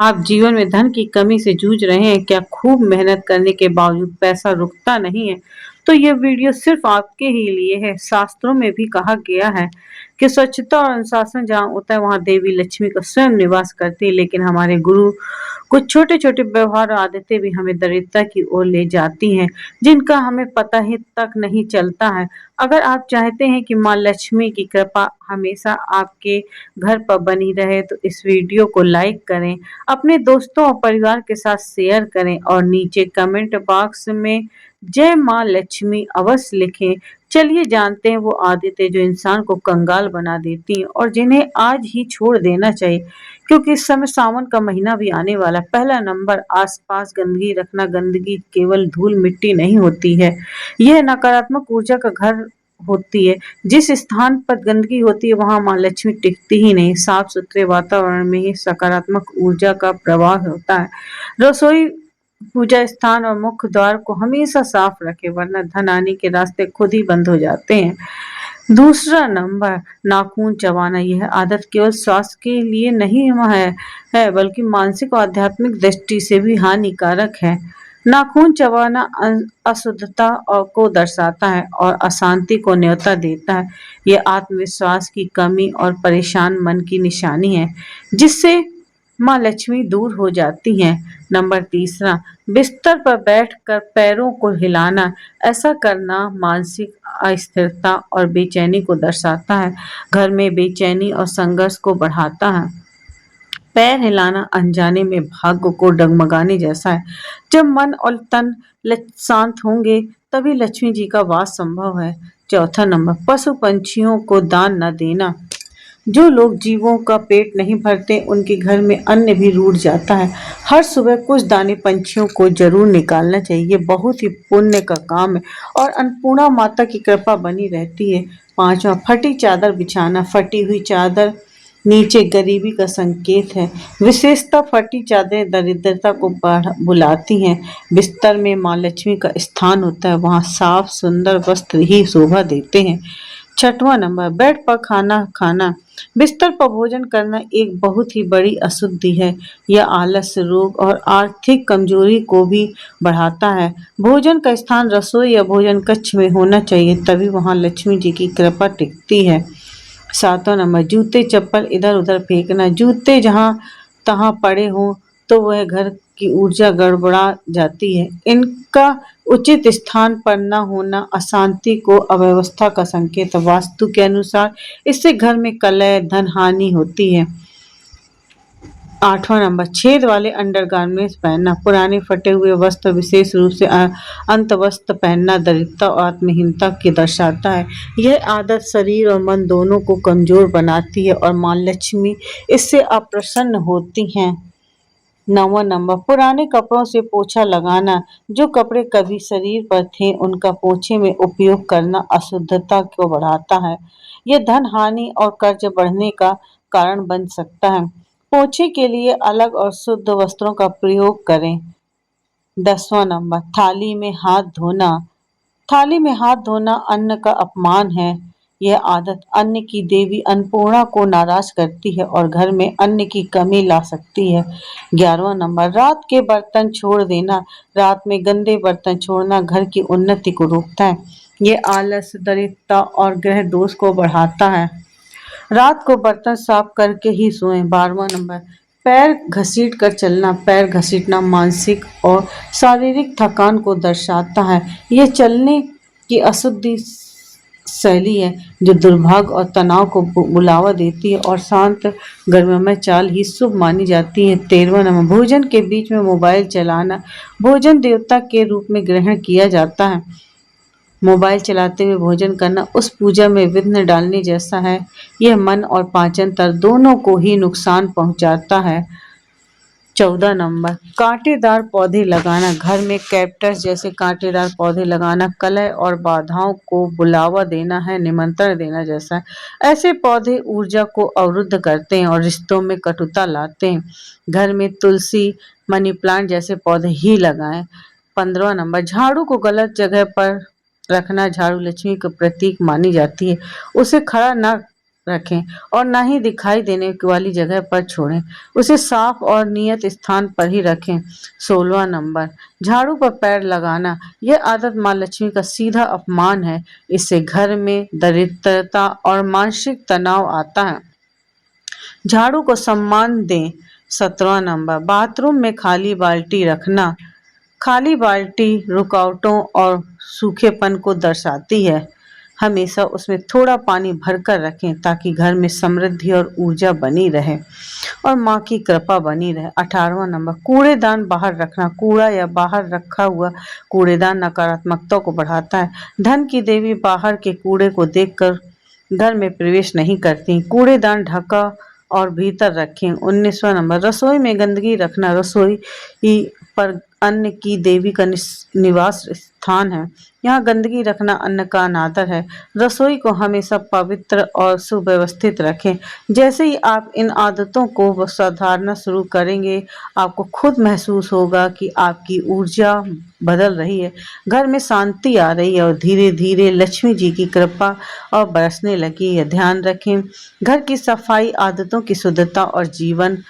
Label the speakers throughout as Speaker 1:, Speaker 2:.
Speaker 1: आप जीवन में धन की कमी से जूझ रहे हैं क्या? खूब मेहनत करने के बावजूद पैसा रुकता नहीं है? तो ये वीडियो सिर्फ आपके ही लिए है। शास्त्रों में भी कहा गया है कि स्वच्छता और अनुशासन जहाँ होता है वहाँ देवी लक्ष्मी का स्वयं निवास करती है। लेकिन हमारे गुरु कुछ छोटे-छोटे व्यवहार और आदतें भी हमें दरिद्रता की ओर ले जाती हैं, जिनका हमें पता ही तक नहीं चलता है। अगर आप चाहते हैं कि माँ लक्ष्मी की कृपा हमेशा आपके घर पर बनी रहे तो इस वीडियो को लाइक करें, अपने दोस्तों और परिवार के साथ शेयर करें और नीचे कमेंट बॉक्स में जय माँ लक्ष्मी अवश्य लिखें। चलिए जानते हैं वो आदतें जो इंसान को कंगाल बना देती हैं और जिन्हें आज ही छोड़ देना चाहिए, क्योंकि इस समय सावन का महीना भी आने वाला है। पहला नंबर, आसपास गंदगी रखना। गंदगी केवल धूल मिट्टी नहीं होती है, यह नकारात्मक ऊर्जा का घर होती है। जिस स्थान पर गंदगी होती है वहां माँ लक्ष्मी टिकती ही नहीं। साफ सुथरे वातावरण में ही सकारात्मक ऊर्जा का प्रवाह होता है। रसोई, पूजा स्थान और मुख्य द्वार को हमेशा साफ रखें, वरना धन आने के रास्ते खुद ही बंद हो जाते हैं। दूसरा नंबर, नाखून चबाना। यह आदत केवल स्वास्थ्य के लिए नहीं है बल्कि मानसिक और आध्यात्मिक दृष्टि से भी हानिकारक है। नाखून चबाना अशुद्धता और को दर्शाता है और अशांति को न्योता देता है। यह आत्मविश्वास की कमी और परेशान मन की निशानी है, जिससे माँ लक्ष्मी दूर हो जाती हैं। नंबर तीसरा, बिस्तर पर बैठकर पैरों को हिलाना। ऐसा करना मानसिक अस्थिरता और बेचैनी को दर्शाता है। घर में बेचैनी और संघर्ष को बढ़ाता है। पैर हिलाना अनजाने में भाग्य को डगमगाने जैसा है। जब मन और तन शांत होंगे तभी लक्ष्मी जी का वास संभव है। चौथा नंबर, पशु पंछियों को दान न देना। जो लोग जीवों का पेट नहीं भरते उनके घर में अन्न भी रूठ जाता है। हर सुबह कुछ दाने पंछियों को जरूर निकालना चाहिए, ये बहुत ही पुण्य का काम है और अन्नपूर्णा माता की कृपा बनी रहती है। पांचवा, फटी चादर बिछाना। फटी हुई चादर नीचे गरीबी का संकेत है। विशेषतः फटी चादरें दरिद्रता को बुलाती हैं। बिस्तर में माँ लक्ष्मी का स्थान होता है, वहाँ साफ सुंदर वस्त्र ही शोभा देते हैं। छठवां नंबर, बेड पर खाना खाना। बिस्तर पर भोजन करना एक बहुत ही बड़ी अशुद्धि है। यह आलस्य, रोग और आर्थिक कमजोरी को भी बढ़ाता है। भोजन का स्थान रसोई या भोजन कक्ष में होना चाहिए, तभी वहां लक्ष्मी जी की कृपा टिकती है। सातवां नंबर, जूते चप्पल इधर उधर फेंकना। जूते जहां तहां पड़े हों तो वह घर की ऊर्जा गड़बड़ा जाती है। इनका उचित स्थान पर न होना अशांति को, अव्यवस्था का संकेत है। वास्तु के अनुसार इससे घर में कलह, धन हानि होती है। आठवां नंबर, छेद वाले अंडरगारमेंट्स पहनना। पुराने फटे हुए वस्त्र, विशेष रूप से अंतवस्त्र पहनना दरिद्रता और आत्महीनता की दर्शाता है। यह आदत शरीर और मन दोनों को कमजोर बनाती है और माँ लक्ष्मी इससे अप्रसन्न होती हैं। नौवां नंबर, पुराने कपड़ों से पोछा लगाना। जो कपड़े कभी शरीर पर थे उनका पोछे में उपयोग करना अशुद्धता को बढ़ाता है। यह धन हानि और कर्ज बढ़ने का कारण बन सकता है। पोछे के लिए अलग और शुद्ध वस्त्रों का प्रयोग करें। 10वां नंबर, थाली में हाथ धोना। थाली में हाथ धोना अन्न का अपमान है। यह आदत अन्न की देवी अन्नपूर्णा को नाराज करती है और घर में अन्न की कमी ला सकती है। 11वां नंबर, रात के बर्तन छोड़ देना। रात में गंदे बर्तन छोड़ना घर की उन्नति को रोकता है। ये आलस, दरिद्रता और ग्रह दोष को बढ़ाता है। रात को बर्तन साफ करके ही सोएं। 12वां नंबर, पैर घसीट कर चलना। पैर घसीटना मानसिक और शारीरिक थकान को दर्शाता है। यह चलने की अशुद्धि शैली है जो दुर्भाग्य और तनाव को बुलावा देती है और शांत गर्ममय चाल ही शुभ मानी जाती है। 13वां नंबर, भोजन के बीच में मोबाइल चलाना। भोजन देवता के रूप में ग्रहण किया जाता है। मोबाइल चलाते हुए भोजन करना उस पूजा में विघ्न डालने जैसा है। यह मन और पाचन तंत्र दोनों को ही नुकसान पहुंचाता है। 14 नंबर, कांटेदार पौधे लगाना। घर में कैक्टस जैसे कांटेदार पौधे लगाना कलह और बाधाओं को बुलावा देना है, निमंत्रण देना जैसा है। ऐसे पौधे ऊर्जा को अवरुद्ध करते हैं और रिश्तों में कटुता लाते हैं। घर में तुलसी, मनी प्लांट जैसे पौधे ही लगाएं। 15वां नंबर, झाड़ू को गलत जगह पर रखना। झाड़ू लक्ष्मी का प्रतीक मानी जाती है, उसे खड़ा न रखें और ना ही दिखाई देने वाली जगह पर छोड़ें। उसे साफ और नियत स्थान पर ही रखें। 16वां नंबर, झाड़ू पर पैर लगाना। यह आदत माँ लक्ष्मी का सीधा अपमान है। इससे घर में दरिद्रता और मानसिक तनाव आता है। झाड़ू को सम्मान दें। 17वां नंबर, बाथरूम में खाली बाल्टी रखना। खाली बाल्टी रुकावटों और सूखेपन को दर्शाती है। हमेशा उसमें थोड़ा पानी भरकर रखें ताकि घर में समृद्धि और ऊर्जा बनी रहे और माँ की कृपा बनी रहे। 18वां नंबर, कूड़ेदान बाहर रखना। कूड़ा या बाहर रखा हुआ कूड़ेदान नकारात्मकता को बढ़ाता है। धन की देवी बाहर के कूड़े को देखकर घर में प्रवेश नहीं करती। कूड़ेदान ढका और भीतर रखें। 19वां नंबर, रसोई में गंदगी रखना। रसोई पर अन्न की देवी का निवास स्थान है। यहाँ गंदगी रखना अन्न का अनादर है। रसोई को हमेशा पवित्र और सुव्यवस्थित रखें। जैसे ही आप इन आदतों को सुधारना शुरू करेंगे, आपको खुद महसूस होगा कि आपकी ऊर्जा बदल रही है, घर में शांति आ रही है और धीरे धीरे लक्ष्मी जी की कृपा और बरसने लगी है। ध्यान रखें, घर की सफाई, आदतों की शुद्धता और जीवन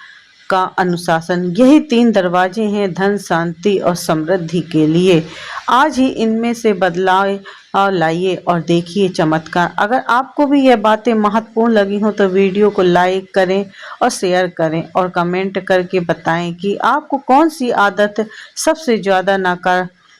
Speaker 1: का अनुशासन, यही 3 दरवाजे हैं धन, शांति और समृद्धि के लिए। आज ही इनमें से बदलाव लाइए और देखिए चमत्कार। अगर आपको भी यह बातें महत्वपूर्ण लगी हो तो वीडियो को लाइक करें और शेयर करें और कमेंट करके बताएं कि आपको कौन सी आदत सबसे ज़्यादा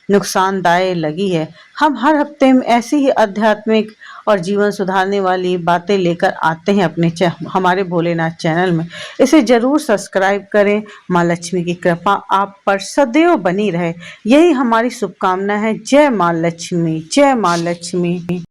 Speaker 1: नुकसानदायक लगी है। हम हर हफ्ते में ऐसी ही आध्यात्मिक और जीवन सुधारने वाली बातें लेकर आते हैं हमारे भोलेनाथ चैनल में। इसे जरूर सब्सक्राइब करें। माँ लक्ष्मी की कृपा आप पर सदैव बनी रहे, यही हमारी शुभकामना है। जय माँ लक्ष्मी, जय माँ लक्ष्मी।